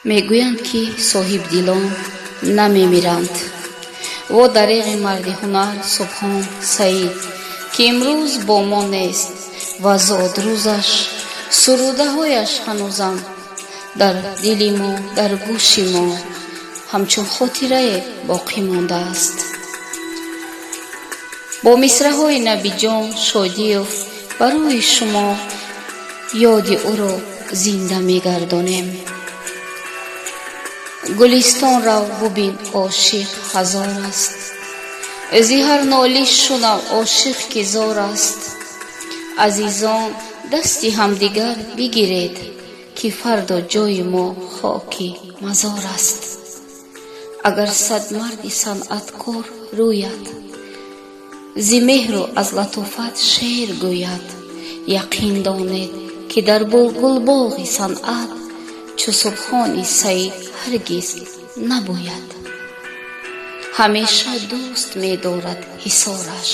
мегӯянд ки соҳибдилон намемиранд. во дареғи марди ҳунар Субҳон Саид, ки имрӯз бо мо нест ва зодрӯзаш сурудаҳояш ҳанӯзам дар дили мо, дар гӯши мо ҳамчун хотирае боқӣ мондааст. бо мисраҳои набиҷон Шодиёв барои шумо ёди ӯро зинда мегардонем. гулистон рав бубин ошиқ ҳазор аст, зи ҳар нолиш шунав ошиқ ки зор аст. азизон дасти ҳамдигар бигиред, ки фардо ҷои мо хоки мазор аст. агар сад марди санъаткор рӯяд, зи меҳру аз латофат шеър гӯяд. яқин донед, ки дар гулбоғи санъат чу Субҳони Саид ҳаргиз набояд. ҳамеша дӯст медорад ҳисораш,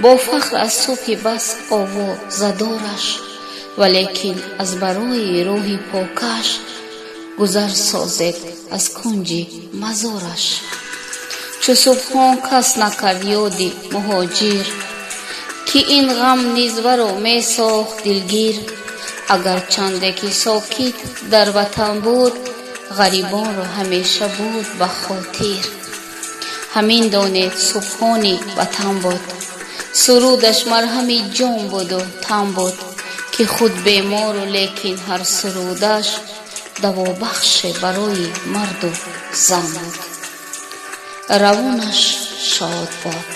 бо фахр аз субҳи бас овозадораш. валекин аз барои рӯҳи покаш гузар созед аз кунҷи мазораш. чу Субҳон кас накард ёди муҳоҷир, ки ин ғам низ варо месохт дилгир. агар чанде ки сокит дар ватан буд, ғарибонро ҳамеша буд ба хотир. ҳамин донед Субҳони ватан буд, сурудаш марҳами ҷон буду тан буд. ки худ бемору лекин ҳар сурудаш давобахше барои марду зан буд. равонаш шод бод.